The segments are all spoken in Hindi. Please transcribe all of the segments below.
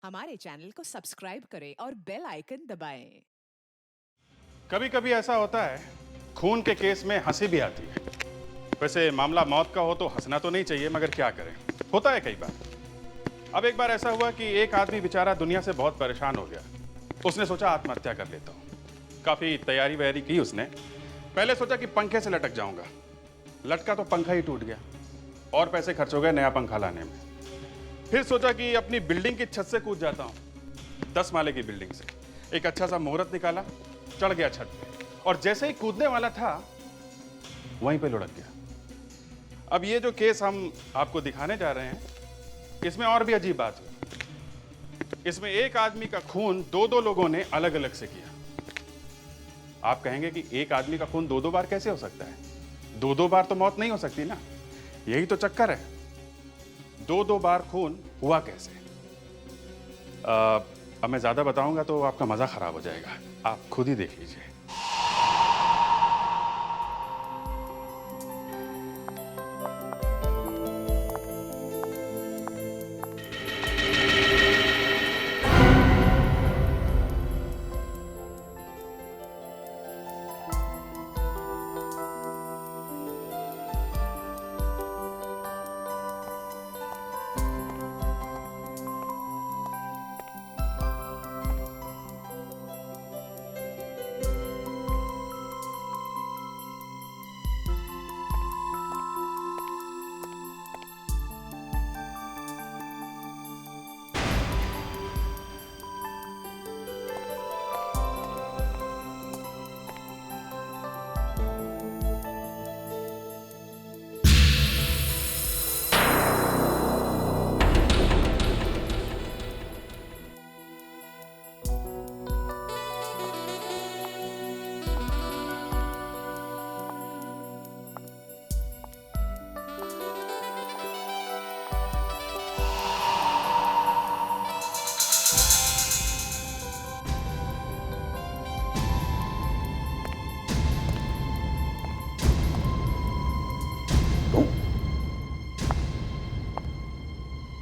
हमारे चैनल को सब्सक्राइब करें और बेल आइकन दबाएं। कभी कभी ऐसा होता है, खून के केस में हंसी भी आती है। वैसे मामला मौत का हो तो हंसना तो नहीं चाहिए, मगर क्या करें, होता है कई बार। अब एक बार ऐसा हुआ कि एक आदमी बेचारा दुनिया से बहुत परेशान हो गया। उसने सोचा आत्महत्या कर लेता हूँ। काफी तैयारी वैयारी की उसने। पहले सोचा कि पंखे से लटक जाऊंगा, लटका तो पंखा ही टूट गया और पैसे खर्च हो गए नया पंखा लाने में। फिर सोचा कि अपनी बिल्डिंग की छत से कूद जाता हूँ, 10 माले की बिल्डिंग से। एक अच्छा सा मुहूर्त निकाला, चढ़ गया छत पे और जैसे ही कूदने वाला था वहीं पे लुढ़क गया। अब ये जो केस हम आपको दिखाने जा रहे हैं, इसमें और भी अजीब बात हुई। इसमें एक आदमी का खून दो लोगों ने अलग अलग से किया। आप कहेंगे कि एक आदमी का खून दो बार कैसे हो सकता है? दो बार तो मौत नहीं हो सकती ना, यही तो चक्कर है। दो बार खून हुआ कैसे? अब मैं ज्यादा बताऊंगा तो आपका मजा खराब हो जाएगा, आप खुद ही देख लीजिए।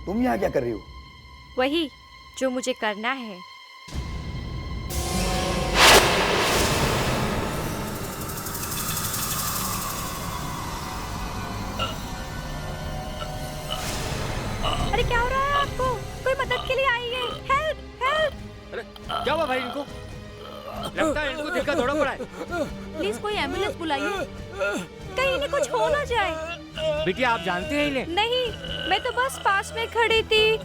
तुम यहाँ क्या कर रही हो? वही जो मुझे करना है। अरे क्या हो रहा है आपको? कोई मदद के लिए आइए। Help help. अरे क्या हुआ भाई इनको? लगता है इनको दिल का दौरा पड़ा है। प्लीज कोई एम्बुलेंस बुलाइए, कहीं इन्हें कुछ हो ना जाए। बिटिया आप जानते हैं इन्हें? नहीं, मैं तो बस पास में खड़ी थी।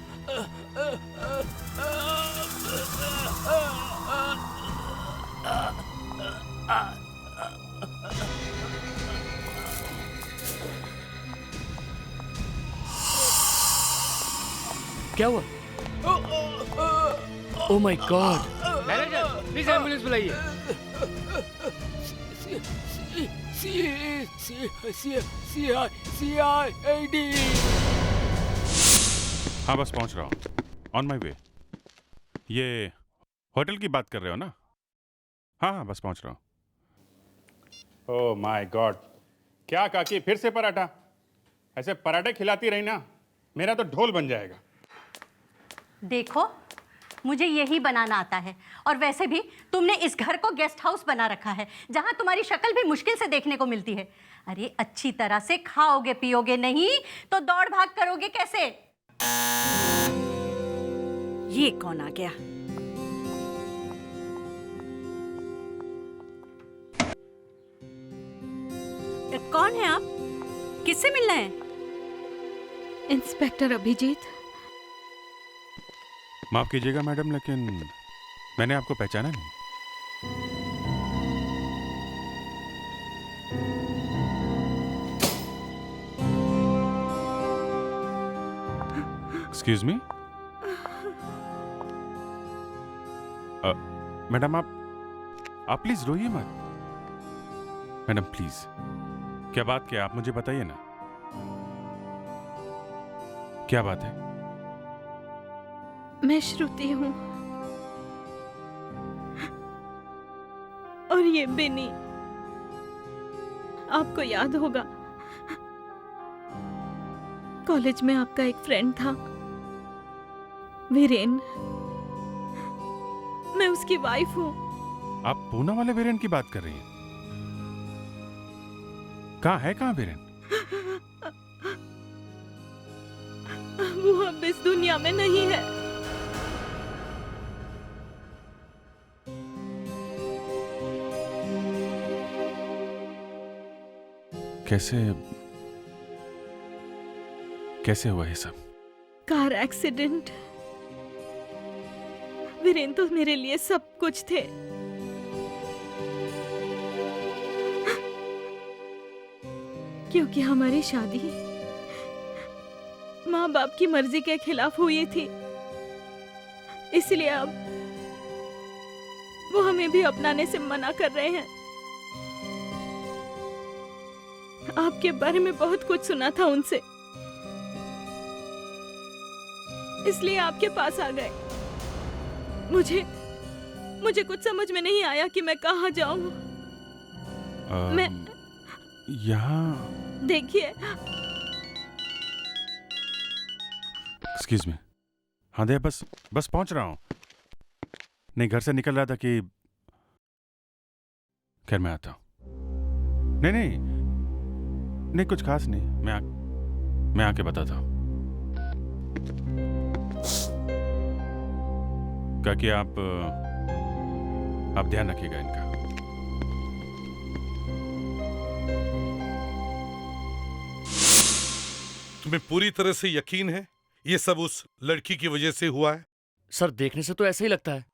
क्या हुआ? Oh my God! Manager please ambulance बुलाइए। हाँ बस पहुंच रहा हूँ, ऑन माई वे। ये होटल की बात कर रहे हो ना? हाँ हाँ बस पहुंच रहा हूँ। ओह माय गॉड, क्या काकी फिर से पराठा? ऐसे पराठे खिलाती रही ना, मेरा तो ढोल बन जाएगा। देखो, मुझे यही बनाना आता है और वैसे भी तुमने इस घर को गेस्ट हाउस बना रखा है जहां तुम्हारी शक्ल भी मुश्किल से देखने को मिलती है। अरे अच्छी तरह से खाओगे पियोगे नहीं तो दौड़ भाग करोगे कैसे? ये कौन आ गया? कौन है आप? किससे मिलना है? इंस्पेक्टर अभिजीत। माफ कीजिएगा मैडम, लेकिन मैंने आपको पहचाना नहीं। एक्सक्यूज मी मैडम, आप प्लीज रोइए मत। मैडम प्लीज, क्या बात, क्या आप मुझे बताइए ना, क्या बात है? मैं श्रुति हूँ और ये बिनी। आपको याद होगा, कॉलेज में आपका एक फ्रेंड था, वीरेन, मैं उसकी वाइफ हूँ। आप पूना वाले वीरेन की बात कर रही हैं? कहाँ वीरेन? वो अब इस दुनिया में नहीं है। कैसे हुआ ये सब? Car accident. वीरेन तो मेरे लिए सब कुछ थे। क्योंकि हमारी शादी माँ बाप की मर्जी के खिलाफ हुई थी, इसलिए अब वो हमें भी अपनाने से मना कर रहे हैं। आपके बारे में बहुत कुछ सुना था उनसे, इसलिए आपके पास आ गए। मुझे कुछ समझ में नहीं आया कि मैं कहाँ जाऊं। मैं यहाँ देखिए, एक्सक्यूज मी। हाँ दे, बस पहुंच रहा हूं। नहीं, घर से निकल रहा था कि खैर मैं आता हूं। नहीं कुछ खास नहीं। मैं आके बताता हूं। क्या कि आप ध्यान रखिएगा इनका। तुम्हें पूरी तरह से यकीन है ये सब उस लड़की की वजह से हुआ है? सर देखने से तो ऐसा ही लगता है,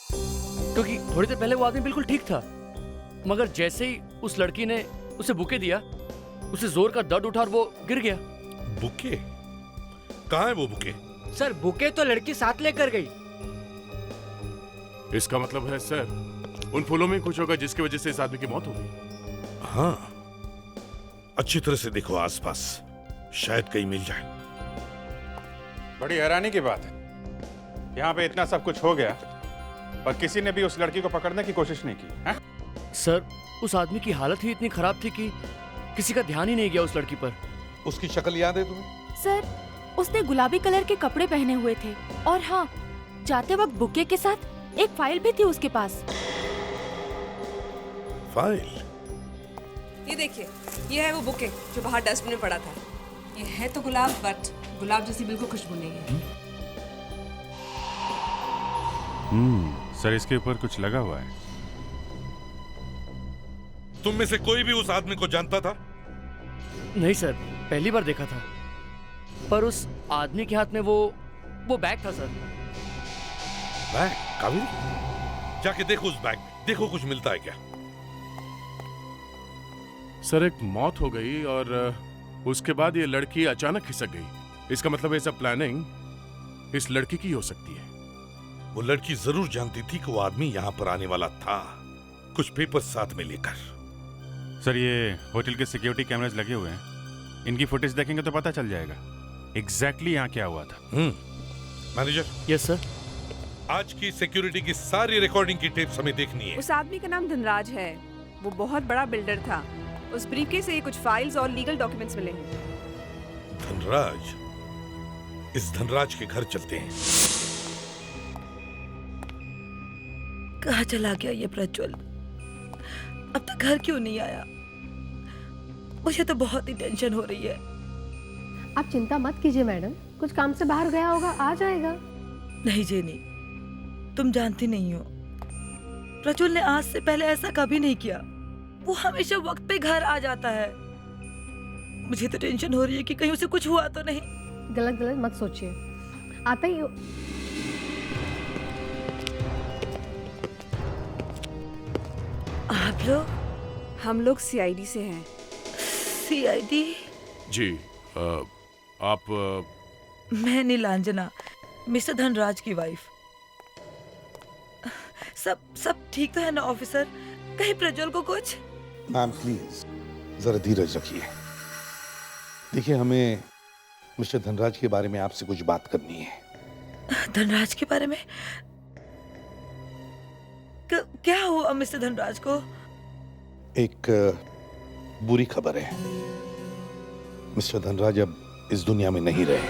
क्योंकि थोड़ी देर पहले वो आदमी बिल्कुल ठीक था, मगर जैसे ही उस लड़की ने उसे बुके दिया, उसे जोर का दर्द उठा और वो गिर गया। बुके? कहाँ है वो बुके? सर बुके तो लड़की साथ लेकर गई। इसका मतलब है सर उन फूलों में कुछ होगा जिसकी वजह से इस आदमी की मौत हो गई। हाँ, अच्छी तरह से देखो आसपास, शायद कहीं मिल जाए। बड़ी हैरानी की बात है, यहाँ पे इतना सब कुछ हो गया पर किसी ने भी उस लड़की को पकड़ने की कोशिश नहीं की है? सर उस आदमी की हालत ही इतनी खराब थी कि किसी का ध्यान ही नहीं गया उस लड़की पर। उसकी शक्ल याद है तुम्हें? सर, उसने गुलाबी कलर के कपड़े पहने हुए थे और हाँ, जाते वक्त बुके के साथ एक फाइल भी थी उसके पास। फाइल? ये देखिए, ये है वो बुके जो बाहर डस्टबिन में पड़ा था। ये है तो गुलाब, बट गुलाब जैसी बिल्कुल खुशबू नहीं है। सर इसके ऊपर कुछ लगा हुआ है। तुम में से कोई भी उस आदमी को जानता था? नहीं सर, पहली बार देखा था, पर उस आदमी के हाथ में वो बैग था सर। बैग? कावेरी, जाके देखो उस बैग में, देखो कुछ मिलता है क्या। सर एक मौत हो गई और उसके बाद ये लड़की अचानक खिसक गई। इसका मतलब है सब प्लानिंग इस लड़की की हो सकती है। वो लड़की जरूर जानती थी कि वो आदमी यहाँ पर आने वाला था, कुछ पेपर साथ में लेकर। सर ये होटल के सिक्योरिटी कैमरास लगे हुए हैं, इनकी फुटेज देखेंगे तो पता चल जाएगा एग्जैक्टली यहाँ क्या हुआ था। मैनेजर। Yes sir. आज की सिक्योरिटी की सारी रिकॉर्डिंग की टेप्स हमें देखनी है। उस आदमी का नाम धनराज है, वो बहुत बड़ा बिल्डर था। उस ब्रीफकेस से कुछ फाइल्स और लीगल डॉक्यूमेंट्स मिले हैं। धनराज? इस धनराज के घर चलते हैं। कहाँ चला गया ये प्रज्वल? अब तक घर क्यों नहीं आया? मुझे तो बहुत ही टेंशन हो रही है। आप चिंता मत कीजिए मैडम, कुछ काम से बाहर गया होगा, आ जाएगा। नहीं जेनी, तुम जानती नहीं हो, प्रज्वल ने आज से पहले ऐसा कभी नहीं किया। वो हमेशा वक्त पे घर आ जाता है। मुझे तो टेंशन हो रही है कि कहीं उसे कुछ हुआ तो नहीं। गलत मत सोचिए, आता ही आप लोग? हम लोग सीआईडी से हैं। सीआईडी? जी आप मैं नीलांजना, मिस्टर धनराज की वाइफ। सब ठीक तो है ना ऑफिसर? कहीं प्रज्वल को कुछ? मैम प्लीज जरा धीरज रखिए। देखिए, हमें मिस्टर धनराज के बारे में आपसे कुछ बात करनी है। धनराज के बारे में? क्या हुआ मिस्टर धनराज को? एक बुरी खबर है, मिस्टर धनराज अब इस दुनिया में नहीं रहे।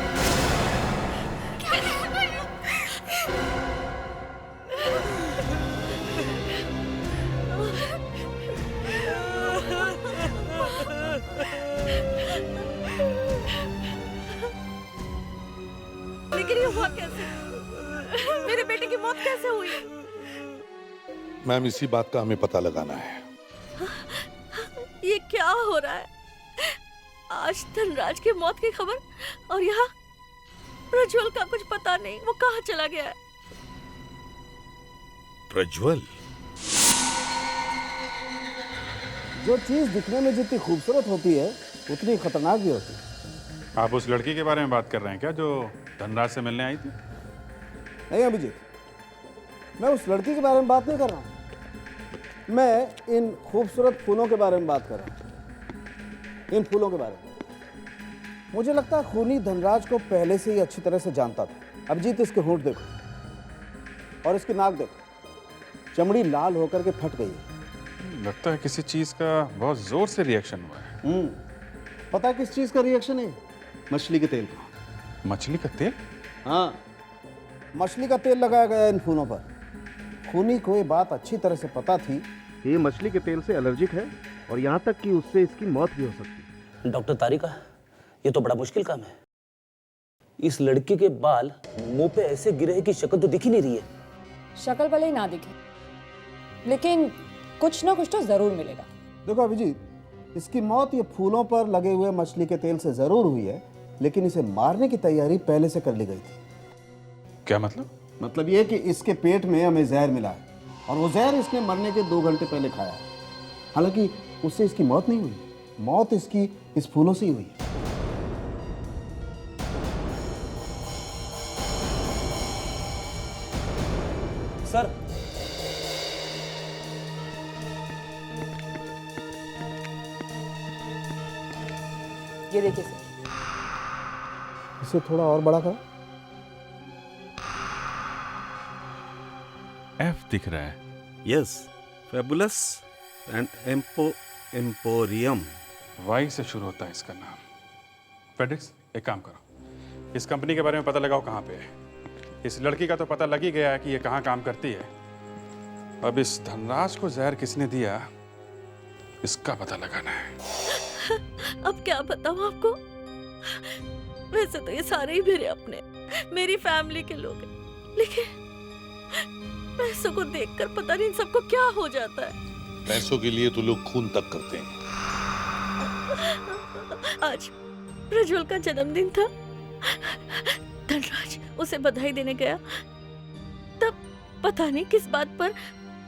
कैसे? मेरे बेटे की मौत कैसे हुई? मैम, इसी बात का हमें पता लगाना है। ये क्या हो रहा है? आज धनराज की मौत की खबर, और यहाँ प्रज्वल का कुछ पता नहीं, वो कहाँ चला गया है? प्रज्वल? जो चीज दिखने में जितनी खूबसूरत होती है उतनी खतरनाक भी होती है। आप उस लड़की के बारे में बात कर रहे हैं क्या, जो धनराज से मिलने आई थी? नहीं अभिजीत, मैं उस लड़की के बारे में बात नहीं कर रहा हूँ। मैं इन खूबसूरत फूलों के बारे में बात कर रहा हूँ। इन फूलों के बारे में मुझे लगता है खूनी धनराज को पहले से ही अच्छी तरह से जानता था। अभिजीत, इसके होंठ देखो और इसकी नाक देखो, चमड़ी लाल होकर के फट गई है। लगता है किसी चीज का बहुत जोर से रिएक्शन हुआ है। पता है किस चीज का रिएक्शन है? मछली के तेल का। मछली का तेल? हाँ, मछली का तेल लगाया गया इन फूलों पर। खूनी को ये बात अच्छी तरह से पता थी कि ये मछली के तेल से एलर्जिक है और यहाँ तक कि उससे इसकी मौत भी हो सकती है। डॉक्टर तारिका, ये तो बड़ा मुश्किल काम है। इस लड़की के बाल मुंह पे ऐसे गिरे हैं कि शक्ल तो दिख ही नहीं रही है। शक्ल भले ही ना दिखे, लेकिन कुछ ना कुछ तो जरूर मिलेगा। देखो अभिजीत, इसकी मौत ये फूलों पर लगे हुए मछली के तेल से जरूर हुई है, लेकिन इसे मारने की तैयारी पहले से कर ली गई थी। क्या मतलब? मतलब ये कि इसके पेट में हमें जहर मिला है और वो जहर इसने मरने के 2 घंटे पहले खाया है। हालांकि उससे इसकी मौत नहीं हुई, मौत इसकी इस फूलों से ही हुई है। सर, ये देखिए सर। इसे थोड़ा और बड़ा करो। एफ दिख रहा है। Yes, fabulous and emporium. Y से शुरू होता है इसका नाम। फेडेक्स, एक काम करो, इस कंपनी के बारे में पता लगाओ कहाँ पे है। इस लड़की का तो पता लग ही गया है कि ये कहाँ काम करती है। अब इस धनराज को जहर किसने दिया, इसका पता लगाना है। अब क्या बताऊं आपको? वैसे तो ये सारे ही मेरे अपने, मेरी फैमिली के लोग हैं, लेकिन पैसों को देखकर पता नहीं इन सबको क्या हो जाता है। पैसों के लिए तो लोग खून तक करते हैं। आज प्रज्वल का जन्मदिन था। धनराज उसे बधाई देने गया, तब पता नहीं किस बात पर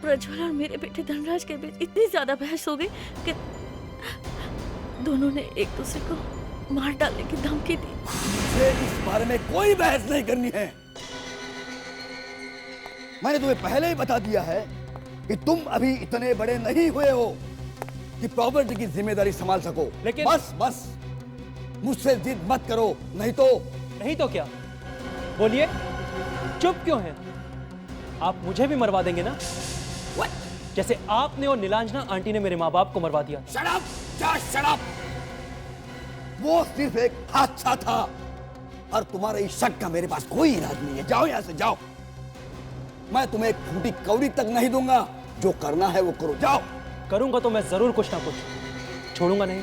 प्रज्वल और मेरे बेटे धनराज के बीच इतनी ज्यादा बहस हो गई कि दोनों ने एक दूसरे को मार डालने की धमकी दी। मुझे इस बारे में कोई बहस नहीं करनी है। मैंने तुम्हें पहले ही बता दिया है कि तुम अभी इतने बड़े नहीं हुए हो कि प्रॉपर्टी की जिम्मेदारी संभाल सको। लेकिन बस मुझसे जिद मत करो, नहीं तो क्या? बोलिए, चुप क्यों हैं? आप मुझे भी मरवा देंगे ना? जैसे आपने और नीलांजना आंटी ने मेरे माँ बाप को मरवा दिया। Shut up! Shut up! वो सिर्फ एक हादसा था और तुम्हारे इस शक का मेरे पास कोई इलाज नहीं है। जाओ यहाँ से, जाओ। मैं तुम्हें एक फूटी कौड़ी तक नहीं दूंगा। जो करना है वो करो, जाओ। करूंगा तो मैं जरूर कुछ ना कुछ, छोड़ूंगा नहीं।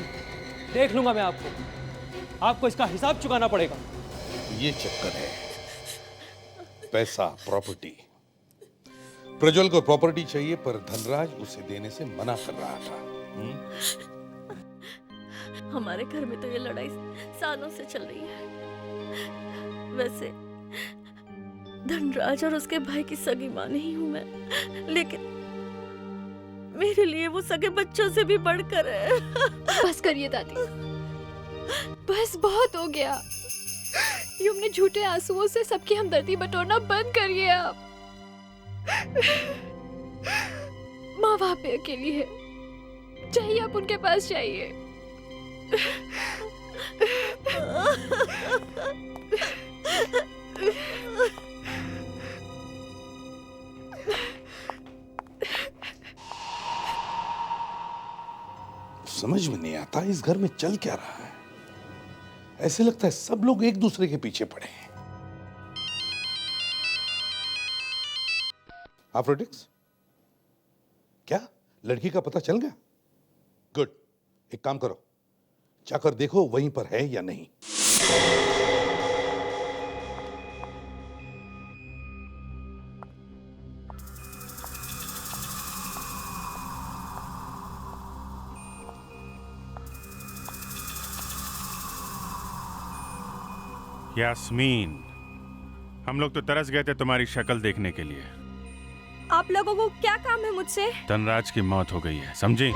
देख लूंगा मैं आपको इसका हिसाब चुकाना पड़ेगा। ये चक्कर है, पैसा, प्रॉपर्टी। प्रज्वल को प्रॉपर्टी चाहिए, पर धनराज उसे देने से मना कर रहा था। हमारे घर में तो ये लड़ाई सालों से चल रही है। वैसे धनराज और उसके भाई की सगी मां नहीं हूं मैं, लेकिन मेरे लिए वो सगे बच्चों से भी बढ़कर है। बस करिए दादी, बस बहुत हो गया। ये अपने झूठे आंसुओं से सबकी हमदर्दी बटोरना बंद करिए आप। माँ वहां पे अकेली है, चाहिए आप उनके पास जाइए। समझ में नहीं आता इस घर में चल क्या रहा है। ऐसे लगता है सब लोग एक दूसरे के पीछे पड़े हैं। आफ्रोडिक्स, क्या लड़की का पता चल गया? गुड, एक काम करो, जाकर देखो वहीं पर है या नहीं। यास्मीन, हम लोग तो तरस गए थे तुम्हारी शक्ल देखने के लिए। आप लोगों को क्या काम है मुझसे? धनराज की मौत हो गई है, समझी?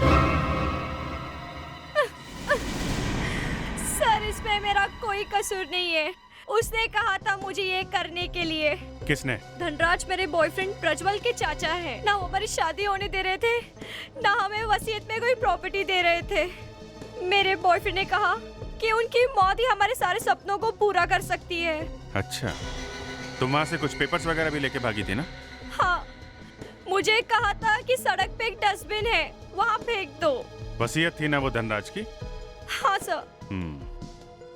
सर, इसमें मेरा कोई कसूर नहीं है। उसने कहा था मुझे ये करने के लिए। किसने? धनराज मेरे बॉयफ्रेंड प्रज्वल के चाचा हैं। ना वो हमारी शादी होने दे रहे थे, ना हमें वसीयत में कोई प्रॉपर्टी दे रहे थे। मेरे बॉयफ्रेंड ने कहा कि उनकी मौत ही हमारे सारे सपनों को पूरा कर सकती है। अच्छा, तुम वहाँ से कुछ पेपर्स वगैरह भी लेके भागी थी ना? हाँ, मुझे कहा था कि सड़क पे एक डस्टबिन है, वहाँ फेंक दो। वसीयत थी ना वो धनराज की? हाँ सर।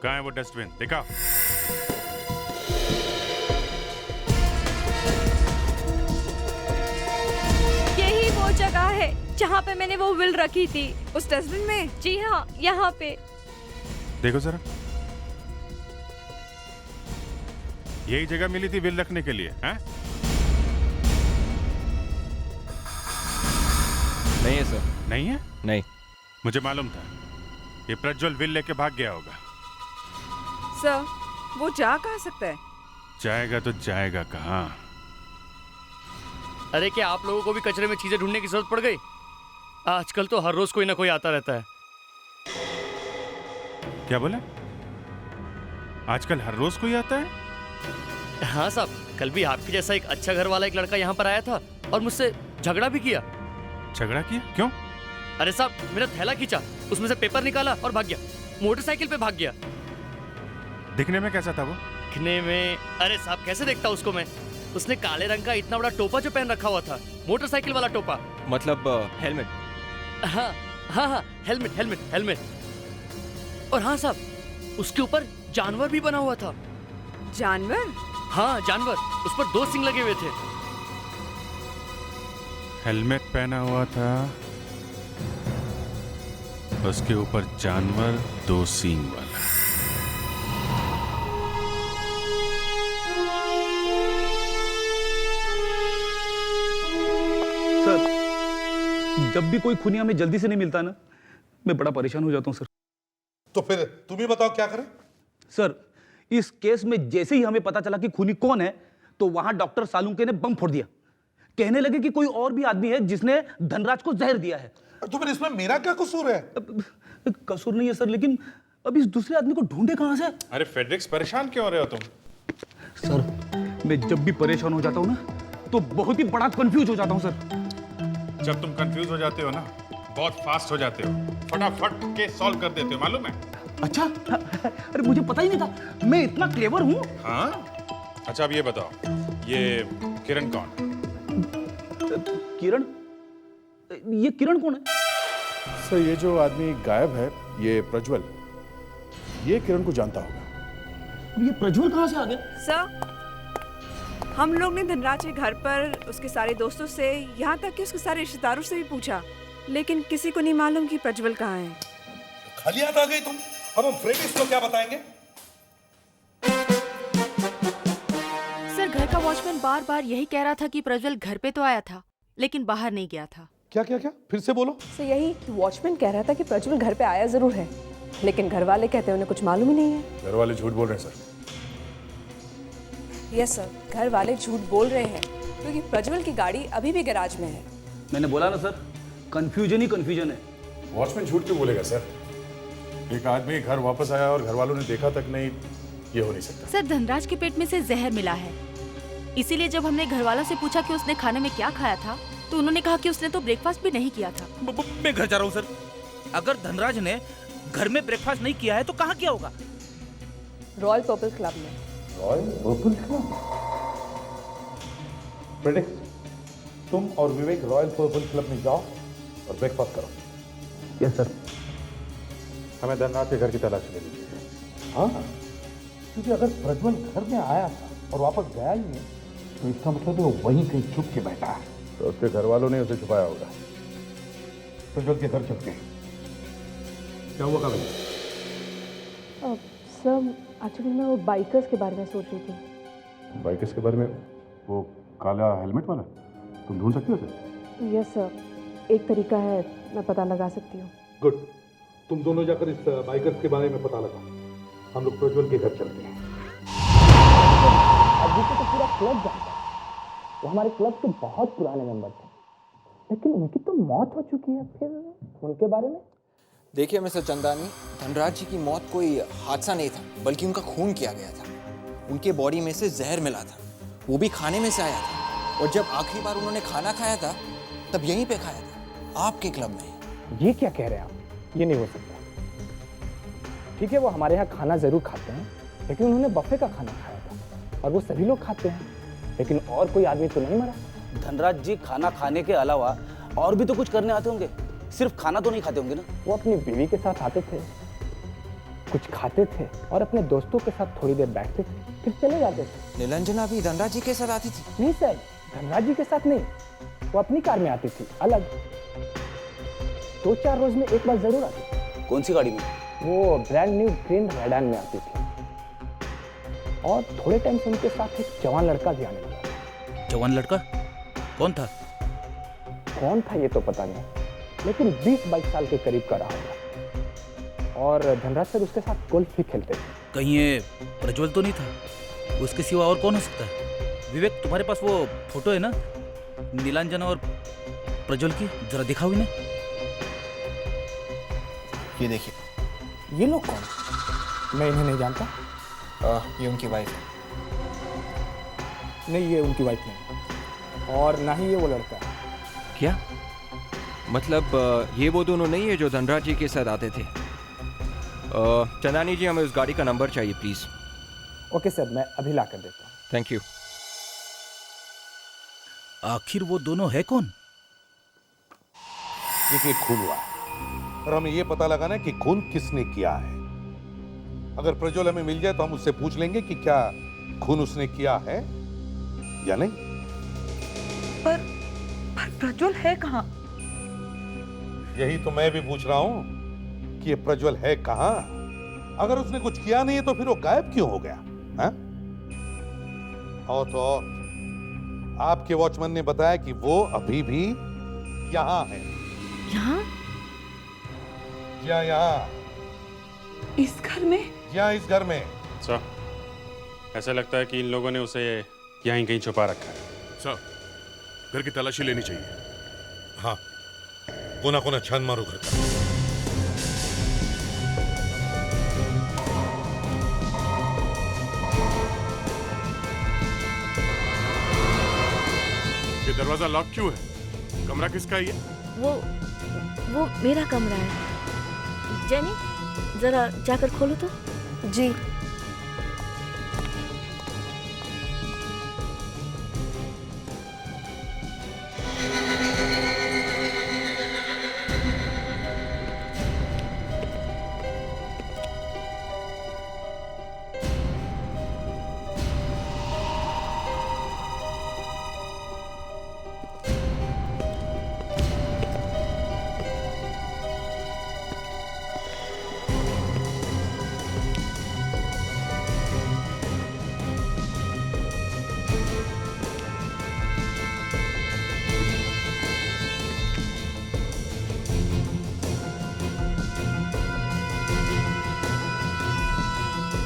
कहाँ है वो डस्टबिन? दिखाओ। यही वो जगह है जहाँ पे मैंने वो विल रखी थी। उस डस्टबिन में? जी हाँ, यहाँ पे। देखो जरा, यही जगह मिली थी विल रखने के लिए, हैं? नहीं है सर। नहीं है? नहीं। मुझे मालूम था ये प्रज्वल विल लेके भाग गया होगा। सर, वो जा कहाँ सकता है? जाएगा तो जाएगा कहाँ? अरे क्या आप लोगों को भी कचरे में चीजें ढूंढने की जरूरत पड़ गई? आजकल तो हर रोज कोई ना कोई आता रहता है। क्या बोले? आजकल हर रोज कोई आता है? हाँ साहब, कल भी आपके जैसा एक अच्छा घर वाला एक लड़का यहाँ पर आया था और मुझसे झगड़ा भी किया। झगड़ा किया? क्यों? अरे साहब, मेरा थैला खींचा, उसमें से पेपर निकाला और भाग गया। मोटरसाइकिल पे भाग गया। दिखने में कैसा था वो? दिखने में, अरे साहब कैसे देखता उसको मैं? उसने काले रंग का इतना बड़ा टोपा जो पहन रखा हुआ था, मोटरसाइकिल वाला टोपा। मतलब हेलमेट? हाँ हाँ हाँ, हेलमेट हेलमेट हेलमेट। और हाँ साहब, उसके ऊपर जानवर भी बना हुआ था। जानवर? हाँ जानवर, उस पर 2 सींग लगे हुए थे। हेलमेट पहना हुआ था, उसके ऊपर जानवर 2 सींग वाला। सर, जब भी कोई खूनी हमें जल्दी से नहीं मिलता ना, मैं बड़ा परेशान हो जाता हूँ सर। तो फिर तुम ही बताओ क्या करें? सर, इस केस में जैसे ही हमें पता चला कि खूनी कौन है, तो वहां डॉक्टर सालुंके ने बम फोड़ दिया। कहने लगे कि कोई और भी आदमी है जिसने धनराज को जहर दिया है। तो फिर इसमें मेरा क्या कसूर है? कसूर नहीं है सर, लेकिन अब इस दूसरे आदमी को ढूंढे कहां से? अरे फेड्रिक्स, परेशान क्यों हो रहे हो तुम? सर, मैं जब भी परेशान हो जाता हूँ ना, तो बहुत ही बड़ा कंफ्यूज हो जाता हूँ सर। जब तुम कंफ्यूज हो जाते हो ना, बहुत फास्ट हो जाते हो, फटाफट के सॉल्व कर देते हो, मालूम है? अच्छा, अरे मुझे पता ही नहीं था, मैं इतना क्लेवर हूँ। हाँ? अच्छा, अब ये बताओ, ये किरण कौन? किरण? ये किरण कौन है? सर, ये जो आदमी गायब है, ये प्रज्वल, ये किरण को जानता होगा। ये प्रज्वल कहाँ से आ गया? सर, हम लोग ने धनराज के घर पर उसके सारे दोस्तों से, यहाँ तक कि उसके सारे रिश्तेदारों से भी पूछा, लेकिन किसी को नहीं मालूम कि प्रज्वल कहाँ है। खाली हाथ आ गई तुम? अब हम फ्रेडिक्स को क्या बताएंगे? सर, घर का वॉचमैन बार बार यही कह रहा था कि प्रज्वल घर पे तो आया था, लेकिन बाहर नहीं गया था। क्या क्या क्या? फिर से बोलो। सर, यही वॉचमैन कह रहा था कि प्रज्वल घर पे आया जरूर है, लेकिन घर वाले कहते हैं उन्हें कुछ मालूम ही नहीं है। घर वाले झूठ बोल रहे हैं सर। यस सर, घर वाले झूठ बोल रहे हैं क्योंकि प्रज्वल की गाड़ी अभी भी गैराज में है। मैंने बोला ना सर, कंफ्यूजन ही कंफ्यूजन है। वॉचमैन झूठ क्यों बोलेगा सर? एक आदमी घर वापस आया और घर वालों ने देखा तक नहीं, ये हो नहीं सकता। सर, धनराज के पेट में से जहर मिला है, इसीलिए जब हमने घर वालों से पूछा कि उसने खाने में क्या खाया था, तो उन्होंने कहा कि उसने तो ब्रेकफास्ट भी नहीं किया था। मैं घर जा रहा हूँ सर। अगर धनराज ने घर में ब्रेकफास्ट नहीं किया है तो कहाँ किया होगा? रॉयल पर्पल क्लब में। Royal purple club? फ्रेडिक्स, तुम और विवेक रॉयल पर्पल क्लब में जाओ और ब्रेकफास्ट करो। Yes sir. हमें धनराज के घर की तलाश ले लीजिए। हाँ, क्योंकि अगर प्रज्वल घर में आया था और वापस गया ही नहीं, तो इसका मतलब वो वहीं कहीं छुप के बैठा है। तो उसके घर वालों ने उसे छुपाया होगा। प्रज्वल के घर चलते हैं। क्या हुआ कभी? सर, एक्चुअली मैं वो बाइकर्स के बारे में सोच रही थी। बाइकर्स के बारे में? वो काला हेलमेट वाला? तुम ढूंढ सकती हो सर? यस सर, एक तरीका है, मैं पता लगा सकती हूँ। गुड, तुम दोनों जाकर इस बाइकर्स के बारे में पता लगाओ। हम लोग प्रज्वल के घर चलते हैं। अभी तो पूरा क्लब जानता है। वो हमारे क्लब के बहुत पुराने मेंबर थे, लेकिन उनकी तो मौत हो चुकी है। फिर उनके बारे में देखिए मिस्टर चंदानी, धनराज जी की मौत कोई हादसा नहीं था, बल्कि उनका खून किया गया था। उनके बॉडी में से जहर मिला था, वो भी खाने में से आया था। और जब आखिरी बार उन्होंने खाना खाया था तब यहीं पे खाया था, आपके क्लब में। ये क्या कह रहे हैं आप? ये नहीं हो सकता। ठीक है, वो हमारे यहाँ खाना जरूर खाते हैं, लेकिन उन्होंने बफे का खाना खाया था और वो सभी लोग खाते हैं, लेकिन और कोई आदमी तो नहीं मरा। धनराज जी खाना खाने के अलावा और भी तो कुछ करने आते होंगे, सिर्फ खाना तो नहीं खाते होंगे ना? वो अपनी बीवी के साथ आते थे, कुछ खाते थे और अपने दोस्तों के साथ थोड़ी देर बैठते थे, फिर चले जाते थे। नीलांजना भी धनराज जी के साथ आती थी? नहीं सर, धनराज जी के साथ नहीं, वो अपनी कार में आती थी, अलग। 2-4 रोज में एक बार जरूर आती थी। कौन सी गाड़ी में? वो ब्रांड न्यू ग्रीन रेडान में आती थी। और थोड़े टाइम से उनके साथ एक जवान लड़का भी आने लगा। जवान लड़का? कौन था? कौन था ये तो पता नहीं, लेकिन 20-22 साल के करीब का रहा होगा। और धनराज सर उसके साथ गोल्फ भी खेलते थे। कहीं ये प्रज्वल तो नहीं था? उसके सिवा और कौन हो सकता है? विवेक, तुम्हारे पास वो फोटो है ना नीलांजना और प्रज्वल की? जरा दिखाओ इन्हें। ये देखिए। ये लोग कौन? मैं इन्हें नहीं जानता। ये उनकी वाइफ है। नहीं, ये उनकी वाइफ नहीं, और ना ही ये वो लड़का। क्या मतलब ये वो दोनों नहीं है जो धनराज जी के साथ आते थे? चंदानी जी, हमें उस गाड़ी का नंबर चाहिए प्लीज। ओके सर, मैं अभी ला कर देता हूँ। Thank you. आखिर वो दोनों है कौन? देखिए, खून हुआ है और हमें ये पता लगाना है कि खून किसने किया है। अगर प्रज्वल हमें मिल जाए तो हम उससे पूछ लेंगे कि क्या खून उसने किया है या नहीं। पर प्रज्वल है कहाँ? यही तो मैं भी पूछ रहा हूं कि ये प्रज्वल है कहां। अगर उसने कुछ किया नहीं है तो फिर वो गायब क्यों हो गया? हाँ? और तो और आपके वॉचमैन ने बताया कि वो अभी भी यहां है। यहाँ? यहाँ इस घर में? यहाँ इस घर में। सर, ऐसा लगता है कि इन लोगों ने उसे यहीं कहीं छुपा रखा है। सर, घर की तलाशी लेनी चाहिए। हाँ, कोना कोना छान मारो घर का। ये दरवाजा लॉक क्यों है? कमरा किसका है ये? वो मेरा कमरा है। जेनी, जरा जाकर खोलो तो। जी।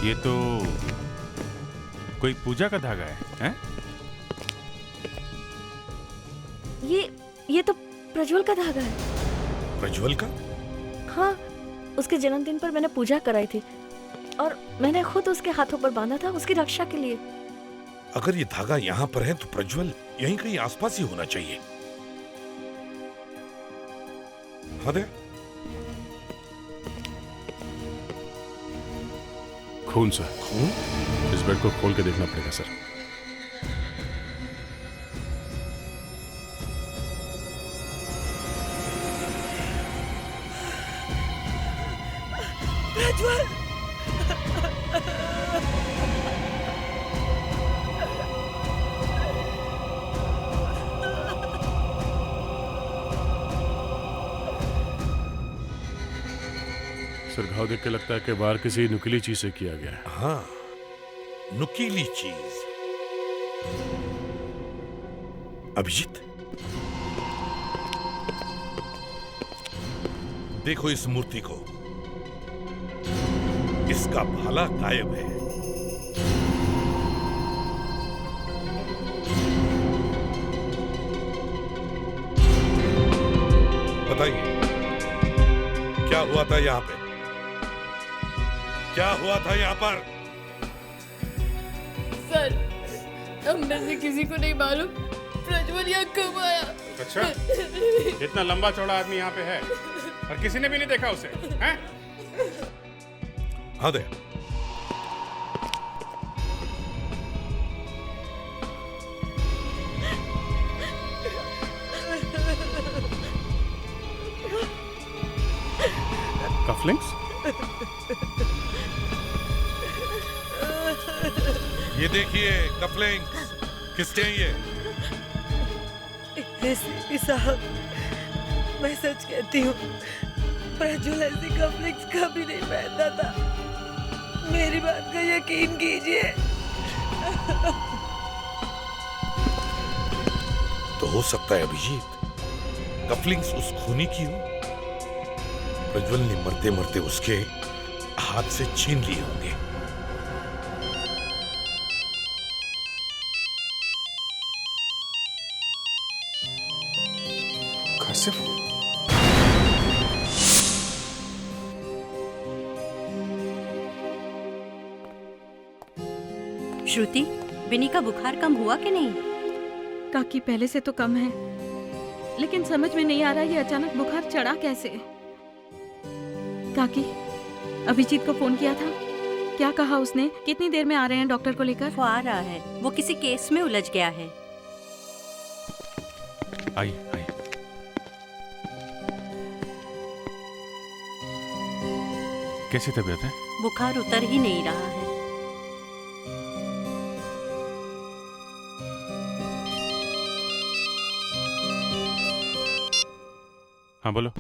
ये तो कोई पूजा का धागा है, हैं? ये तो प्रज्वल का धागा है। प्रज्वल का? हाँ, उसके जन्मदिन पर मैंने पूजा कराई थी और मैंने खुद उसके हाथों पर बांधा था उसकी रक्षा के लिए। अगर ये धागा यहाँ पर है तो प्रज्वल यहीं कहीं आसपास ही होना चाहिए। हाँ दे। खून सर। खून? इस बेड को खोल के देखना पड़ेगा सर। प्रज्वल! सर, घाव देख के लगता है कि वार किसी नुकीली चीज से किया गया है। हाँ, नुकीली चीज। अभिजीत, देखो इस मूर्ति को, इसका भाला गायब है। बताइए, क्या हुआ था यहाँ पे? क्या हुआ था यहाँ पर? सर, हम में से किसी को नहीं मालूम प्रज्वल यहाँ कब आया। अच्छा, इतना लंबा चौड़ा आदमी यहाँ पे है और किसी ने भी नहीं देखा उसे, हैं? हाँ दे। कफलिंग्स? ये देखिए कफलिंग्स, किसके हैं ये? एसपी साहब, मैं सच कहती हूँ, प्रज्वल ऐसी कफलिंग्स कभी नहीं पहनता था। मेरी बात का यकीन कीजिए। तो हो सकता है अभिजीत, कफलिंग्स उस खूनी की हो। प्रज्वल ने मरते मरते उसके हाथ से छीन लिए होंगे। घर से श्रुति, विनी का बुखार कम हुआ कि नहीं? काकी पहले से तो कम है, लेकिन समझ में नहीं आ रहा ये अचानक बुखार चढ़ा कैसे। काकी, अभिजीत को फोन किया था, क्या कहा उसने? कितनी देर में आ रहे हैं डॉक्टर को लेकर? वो आ रहा है, वो किसी केस में उलझ गया है। आइए आइए। कैसी तबीयत है? बुखार उतर ही नहीं रहा है। हाँ बोलो।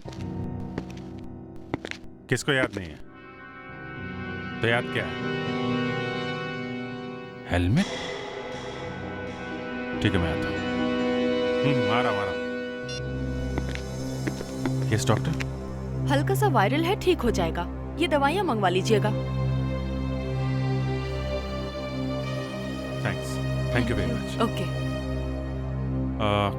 किसको याद नहीं है? तो याद क्या है? हेलमेट? ठीक है, मैं आता हूँ। आ रहा हूँ। Yes doctor. हल्का सा वायरल है, ठीक हो जाएगा। ये दवाइयाँ मंगवा लीजिएगा। Thanks, thank you very much. Okay.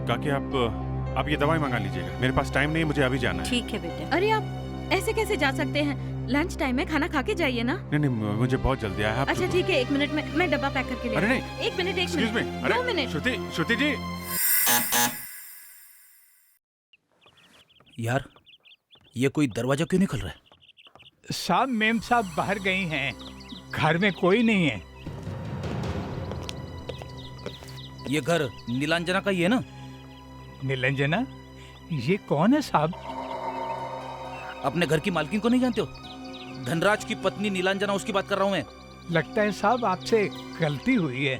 काकी आप ये दवाई मंगा लीजिएगा, मेरे पास टाइम नहीं है, मुझे अभी जाना है। ठीक है बेटा। अरे आप ऐसे कैसे जा सकते हैं? लंच टाइम है, खाना खा के जाइए ना। नहीं, मुझे बहुत जल्दी है। अच्छा ठीक है, 1 मिनट में मैं डब्बा पैक करके ले। अरे नहीं, 1 मिनट, 1 एक्सक्यूज मी। मिनट, अरे 2 मिनट। श्रुति जी। यार, ये कोई दरवाजा क्यों नहीं खुल रहा है? साहब, मेम साहब बाहर गई हैं, घर में कोई नहीं है। ये घर नीलांजना का ही है ना? नीलांजना? ये कौन है साहब? अपने घर की मालकिन को नहीं जानते हो? धनराज की पत्नी नीलांजना, उसकी बात कर रहा हूँ मैं। लगता है साहब आपसे गलती हुई है,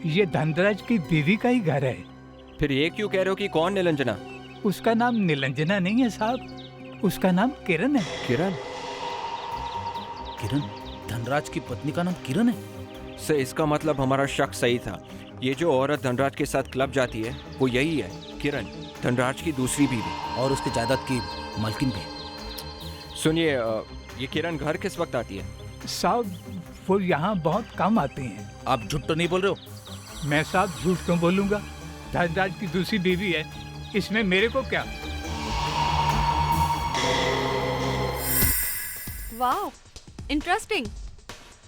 ये धनराज की बीवी का ही घर है। फिर ये क्यों कह रहे हो कि कौन नीलांजना? उसका नाम नीलांजना नहीं है साहब, उसका नाम किरण है। किरण? किरण? धनराज की पत्नी का नाम किरण है? से इसका मतलब हमारा शक सही था। ये जो औरत धनराज के साथ क्लब जाती है वो यही है, किरण, धनराज की दूसरी बीवी और उसके जायदाद की मालकिन भी। सुनिए, ये किरण घर किस वक्त आती है? साहब, वो यहाँ बहुत कम आती हैं। आप झूठ तो नहीं बोल रहे हो? मैं साहब झूठ क्यों बोलूँगा? धनराज की दूसरी बीवी है, इसमें मेरे को क्या? वाह, इंटरेस्टिंग।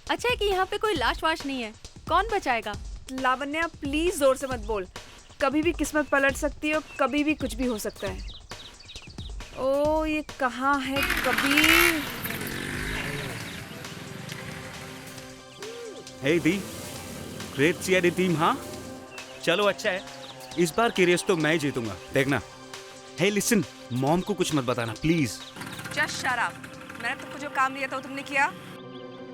अच्छा है कि यहाँ पे कोई लाश वाश नहीं है। कौन बचाएगा? लावण्या प्लीज जोर से मत बोल, कभी भी किस्मत पलट सकती है और कभी भी कुछ भी हो सकता है। ओ, ये कहाँ है कबीर? हे दी, ग्रेट सीआईडी टीम। हाँ चलो, अच्छा है, इस बार की रेस तो मैं जीतूंगा, देखना। हे लिसन, मॉम को कुछ मत बताना प्लीज। Just shut up. मैंने तुमको जो काम दिया था वो तुमने किया?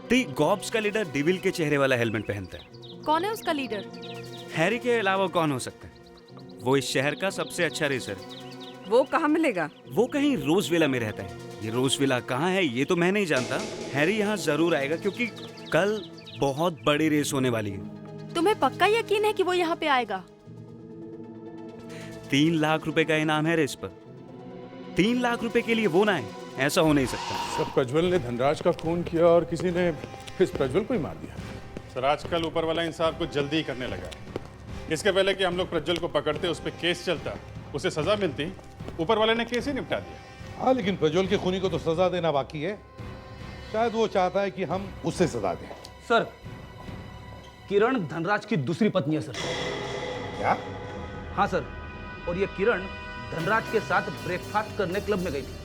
दी, गॉब्स का लीडर डेविल के चेहरे वाला हेलमेट पहनता है। कौन है उसका लीडर? हैरी के अलावा कौन हो सकता है? वो इस शहर का सबसे अच्छा रेसर है। वो कहाँ मिलेगा? वो कहीं रोजविला में रहता है। ये रोजविला कहाँ है ये तो मैं नहीं जानता। हैरी यहाँ जरूर आएगा क्योंकि कल बहुत बड़ी रेस होने वाली है। तुम्हें पक्का यकीन है कि वो यहाँ पे आएगा? 3 लाख रुपए का इनाम है रेस पर। 3 लाख रुपए के लिए वो ना है, ऐसा हो नहीं सकता। सब प्रज्वल ने धनराज का खून किया और किसी ने इस प्रज्वल को ही मार दिया। सर, आजकल ऊपर वाला इंसाफ कुछ जल्दी ही करने लगा है। इसके पहले कि हम लोग प्रज्वल को पकड़ते, उस पर केस चलता, उसे सजा मिलती, ऊपर वाले ने केस ही निपटा दिया। हाँ, लेकिन प्रज्वल के खूनी को तो सजा देना बाकी है। शायद वो चाहता है कि हम उसे सजा दें। सर, किरण धनराज की दूसरी पत्नी है सर। क्या? हाँ सर, और ये किरण धनराज के साथ ब्रेकफास्ट करने क्लब में गई थी।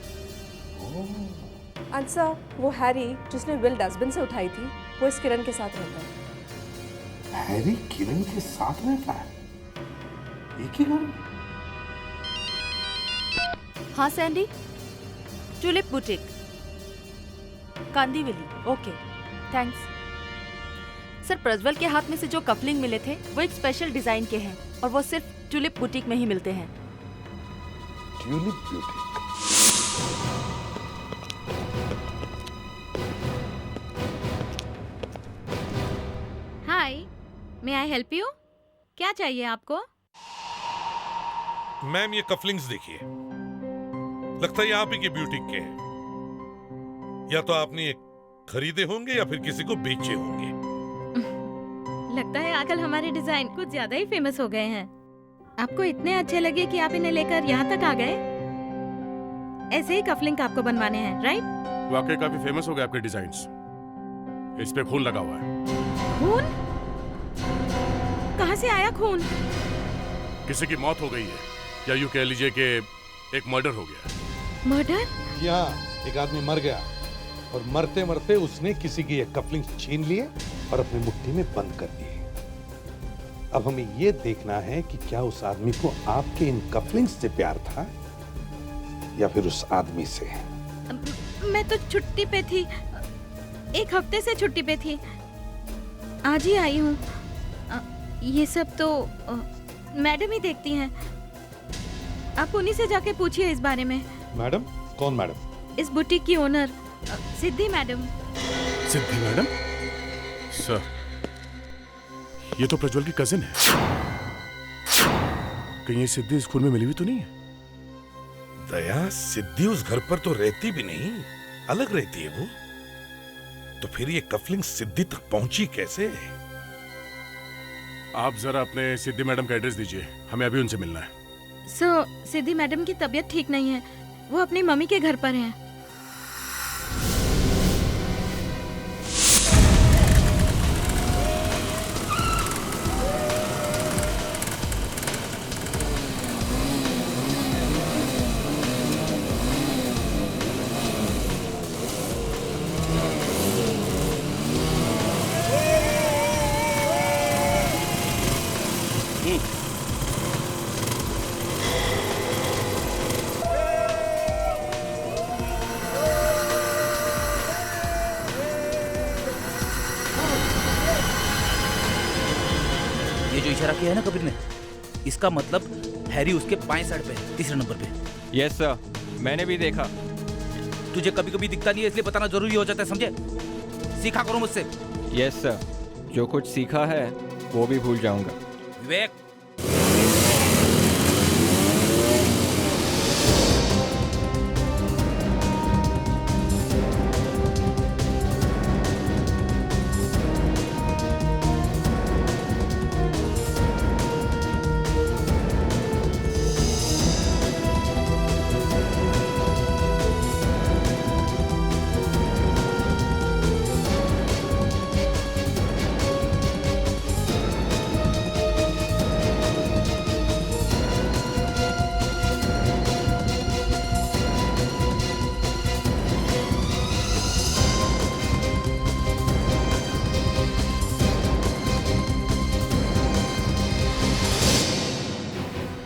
अंसा, वो हैरी जिसने विल डस्टबिन से उठाई थी, वो इस किरण के साथ रहता है। हैरी किरण के साथ रहता है? एक ही घर में? हाँ Sandy, tulip boutique, Kandivali. Okay, thanks. Sir, Prajwal के हाथ में से जो कफलिंग मिले थे वो एक स्पेशल डिजाइन के हैं और वो सिर्फ टुलिप बुटीक में ही मिलते हैं। Tulip boutique? Hi, may I help you? क्या चाहिए आपको? मैम, ये कफलिंग्स देखिए, लगता है आप ही के ब्यूटीक के हैं। या तो आपने ये खरीदे होंगे या फिर किसी को बेचे होंगे। लगता है आजकल हमारे डिजाइन कुछ ज्यादा ही फेमस हो गए हैं। आपको इतने अच्छे लगे कि आप इन्हें लेकर यहाँ तक आ गए। ऐसे ही कफलिंग आपको बनवाने हैं, राइट? वाकई काफी फेमस हो गए आपके डिजाइन्स। इस पे खून लगा हुआ है। खून? कहाँ से आया खून? किसी की मौत हो गई है, या यूं कह लीजिए कि एक मर्डर हो गया। मर्डर? यहाँ एक आदमी मर गया और मरते मरते उसने किसी की ये कफलिंग्स छीन लिए और अपनी मुट्ठी में बंद कर दिए। अब हमें ये देखना है कि क्या उस आदमी को आपके इन कफलिंग्स से प्यार था या फिर उस आदमी से। मैं तो छुट्टी पे थी, एक हफ्ते से छुट्टी पे थी, आज ही आई हूँ। ये सब तो मैडम ही देखती हैं। आप उन्हीं से जाके पूछिए इस बारे में। मैडम? कौन मैडम? इस बुटीक की ओनर सिद्धि मैडम। सिद्धि मैडम? सर, ये तो प्रज्वल की कजिन है। कहीं ये सिद्धि इस खून में मिली हुई तो नहीं है? दया, सिद्धि उस घर पर तो रहती भी नहीं, अलग रहती है वो। तो फिर ये कफलिंग सिद्धि तक पहुंची कैसे? आप जरा अपने सिद्धि मैडम का एड्रेस दीजिए, हमें अभी उनसे मिलना है। सिद्धि मैडम की तबीयत ठीक नहीं है, वो अपनी मम्मी के घर पर हैं। इशारा किया है ना कबीर ने, इसका मतलब हैरी उसके बाएं साइड पे है, तीसरे नंबर पे। यस सर, मैंने भी देखा। तुझे कभी कभी दिखता नहीं है, इसलिए बताना जरूरी हो जाता है, समझे? सीखा करो मुझसे। यस सर, जो कुछ सीखा है वो भी भूल जाऊंगा। विवेक,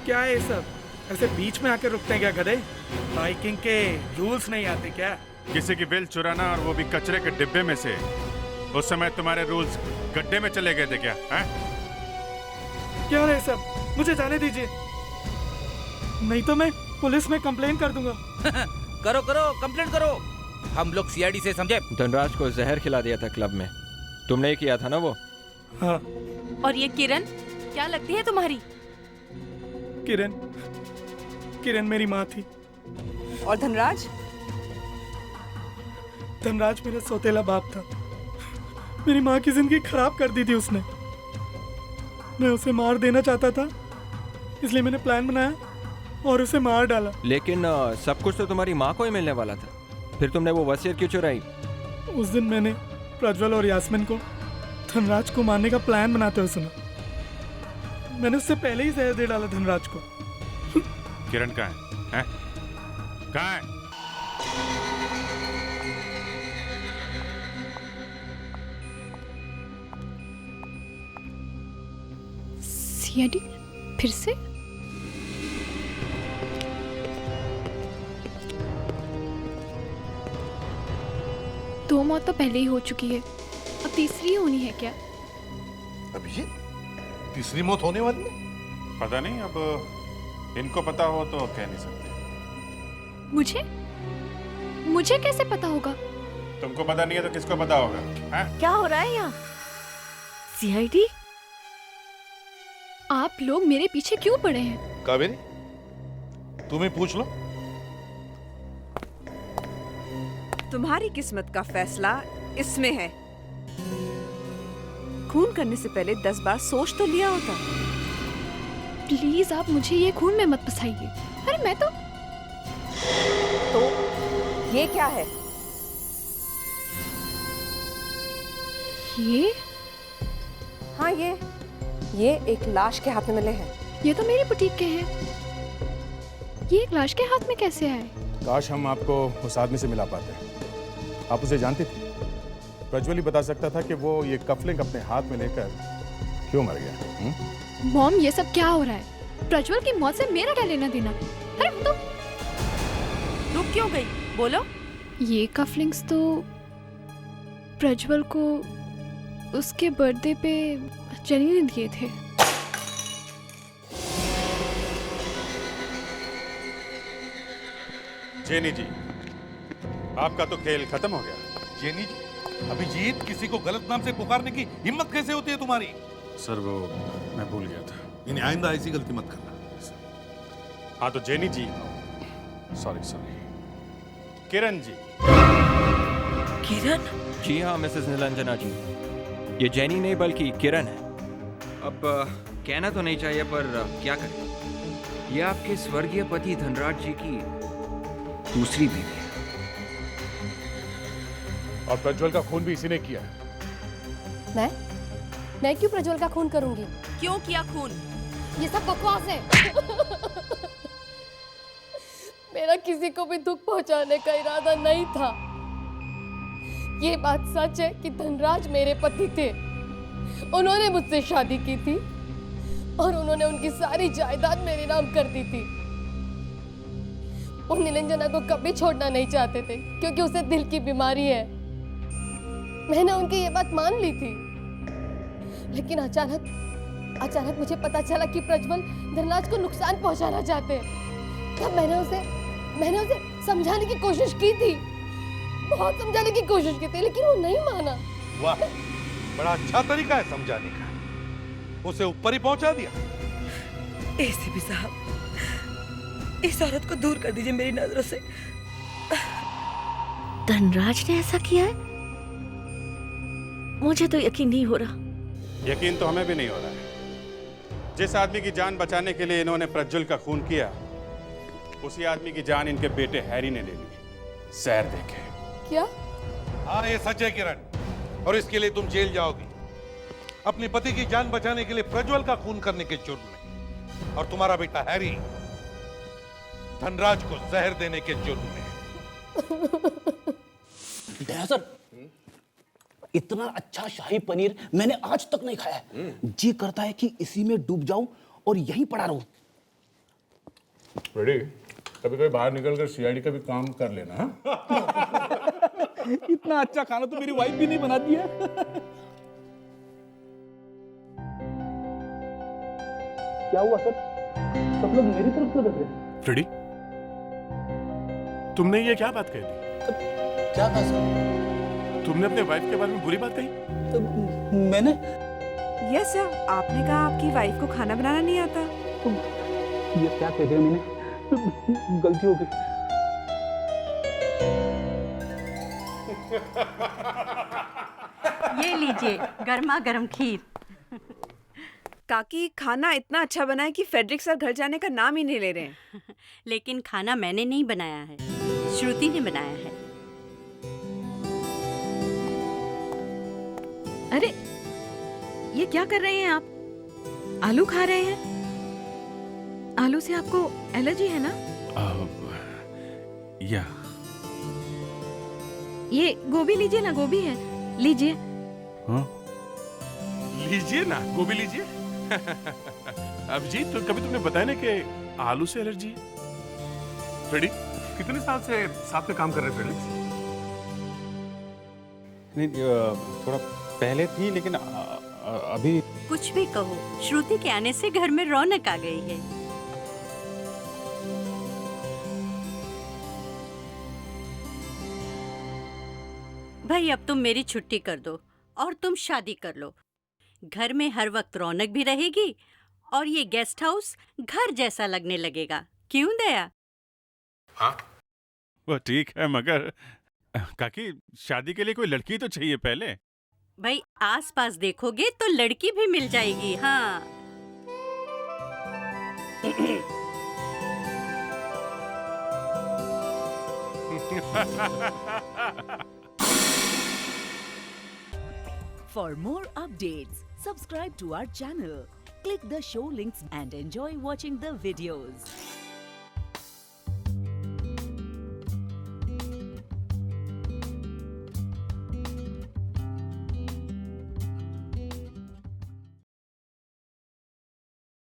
क्या है ये सब? ऐसे बीच में आके रुकते हैं क्या गधे? बाइकिंग के रूल्स नहीं आते क्या? किसी की बिल चुराना और वो भी कचरे के डिब्बे में से। उस समय तुम्हारे रूल्स गड्ढे में चले गए थे क्या? हैं? क्या है सब? मुझे जाने दीजिए, नहीं तो मैं पुलिस में कंप्लेन कर दूंगा। करो करो, कंप्लेंट करो, हम लोग सीआईडी से, समझे? धनराज को जहर खिला दिया था क्लब में, तुमने किया था ना वो? हाँ। और ये किरण क्या लगती है तुम्हारी? किरण मेरी माँ थी। और धनराज? धनराज मेरा सौतेला बाप था। मेरी माँ की जिंदगी खराब कर दी थी उसने। मैं उसे मार देना चाहता था, इसलिए मैंने प्लान बनाया और उसे मार डाला। लेकिन सब कुछ तो तुम्हारी माँ को ही मिलने वाला था, फिर तुमने वो वसीयत क्यों चुराई? उस दिन मैंने प्रज्वल और यास्मीन को धनराज को मारने का प्लान बनाते हुए सुना। मैंने उससे पहले ही जहर दे डाला धनराज को। किरण कहाँ है? कहाँ है? सीआईडी फिर से? दो मौत तो पहले ही हो चुकी है, अब तीसरी होनी है क्या? अभिजीत, तीसरी मौत होने वाली है? पता नहीं, अब इनको पता हो तो कह नहीं सकते। मुझे कैसे पता होगा? तुमको पता नहीं है तो किसको पता होगा? हैं? क्या हो रहा है यहाँ? सीआईडी? आप लोग मेरे पीछे क्यों पड़े हैं? कावेरी, तुम ही पूछ लो। तुम्हारी किस्मत का फैसला इसमें है। खून करने से पहले 10 बार सोच तो लिया होता। प्लीज आप मुझे ये खून में मत फंसाइए। अरे मैं तो ये क्या है? ये? हाँ, ये एक लाश के हाथ में मिले हैं। ये तो मेरी बुटीक के हैं। ये एक लाश के हाथ में कैसे आए? काश हम आपको उस आदमी से मिला पाते। आप उसे जानती थी? प्रज्वल ही बता सकता था कि वो ये कफलिंग अपने हाथ में लेकर क्यों मर गया। मॉम, ये सब क्या हो रहा है? प्रज्वल की मौत से मेरा क्या लेना देना? अरे तो रुक क्यों गई? बोलो। ये कफलिंग्स तो प्रज्वल को उसके बर्थडे पे जेनी ने दिए थे। जेनी जी, आपका तो खेल खत्म हो गया। जेनी जी, अभिजीत, किसी को गलत नाम से पुकारने की हिम्मत कैसे होती है तुम्हारी? सर वो मैं भूल गया था। इन्हें आइंदा ऐसी गलती मत करना। हाँ तो जेनी जी, सॉरी किरण जी। किरण? जी हाँ मिसेस नीलांजना जी, ये जेनी नहीं बल्कि किरण है। अब कहना तो नहीं चाहिए पर क्या करें, ये आपके स्वर्गीय पति धनराज जी की दूसरी बीवी है। और प्रज्वल का खून भी इसी ने किया है। मैं क्यों प्रज्वल का खून करूंगी? क्यों किया खून? ये सब बकवास है। मेरा किसी को भी दुख पहुंचाने का इरादा नहीं था। ये बात सच है कि धनराज मेरे पति थे। उन्होंने मुझसे शादी की थी और उन्होंने उनकी सारी जायदाद मेरे नाम कर दी थी। वो नीलांजना को कभी छोड़ना नहीं चाहते थे क्योंकि उसे दिल की बीमारी है। मैंने उनकी ये बात मान ली थी, लेकिन अचानक मुझे पता चला कि प्रज्वल धनराज को नुकसान पहुंचाना चाहते हैं। तब मैंने उसे समझाने की कोशिश की थी, बहुत समझाने की कोशिश की थी, लेकिन वो नहीं माना। वाह, बड़ा अच्छा तरीका है समझाने का। उसे ऊपर ही पहुंचा दिया। एसीपी साहब, इस औरत को दूर कर दीजिए मेरी नजरों से। धनराज ने ऐसा किया है? मुझे तो यकीन नहीं हो रहा। यकीन तो हमें भी नहीं हो रहा है। जिस आदमी की जान बचाने के लिए इन्होंने प्रज्वल का खून किया, उसी आदमी की जान इनके बेटे हैरी ने ले ली, जहर देके। क्या? हाँ, ये सच है किरण, और इसके लिए तुम जेल जाओगी, अपने पति की जान बचाने के लिए प्रज्वल का खून करने के जुर्म में। और तुम्हारा बेटा हैरी धनराज को जहर देने के जुर्म में। सर, इतना अच्छा शाही पनीर मैंने आज तक नहीं खाया है। जी करता है कि इसी में डूब जाऊं और यहीं पड़ा रहूं। रेडी? कभी कभी बाहर निकलकर सीआईडी का भी काम कर लेना। इतना अच्छा खाना तो मेरी वाइफ भी नहीं बनाती है। क्या हुआ सर? सब लोग मेरी तरफ से देख रहे हैं। रेडी? तुमने ये क्या बात कह दी? क्या कहा सर? तुमने अपने वाइफ के बारे में बुरी बात कही? मैंने? यस सर, आपने कहा आपकी वाइफ को खाना बनाना नहीं आता। ये क्या कह दिया मैंने? गलती हो गई। ये लीजिए गर्मा गर्म खीर। काकी खाना इतना अच्छा बना है कि फेडरिक सर घर जाने का नाम ही नहीं ले रहे हैं। लेकिन खाना मैंने नहीं बनाया है, श्रुति ने बनाया है। अरे ये क्या कर रहे हैं आप? आलू खा रहे हैं? आलू से आपको एलर्जी है ना? या ये गोभी लीजिए ना, गोभी है, लीजिए। हाँ? लीजिए ना, गोभी लीजिए। अभिजीत, तो कभी तुमने बताया ना कि आलू से एलर्जी है? फ्रेडी, कितने साल से साथ में काम कर रहे हैं फेलिक्स? नहीं, थोड़ा पहले थी, लेकिन अभी कुछ भी कहो, श्रुति के आने से घर में रौनक आ गई है। भाई अब तुम मेरी छुट्टी कर दो और तुम शादी कर लो। घर में हर वक्त रौनक भी रहेगी और ये गेस्ट हाउस घर जैसा लगने लगेगा। क्यों दया? हाँ, वो ठीक है, मगर काकी शादी के लिए कोई लड़की तो चाहिए पहले। भाई आसपास देखोगे तो लड़की भी मिल जाएगी। हाँ। For more updates, subscribe to our channel, click the show links and enjoy watching the videos.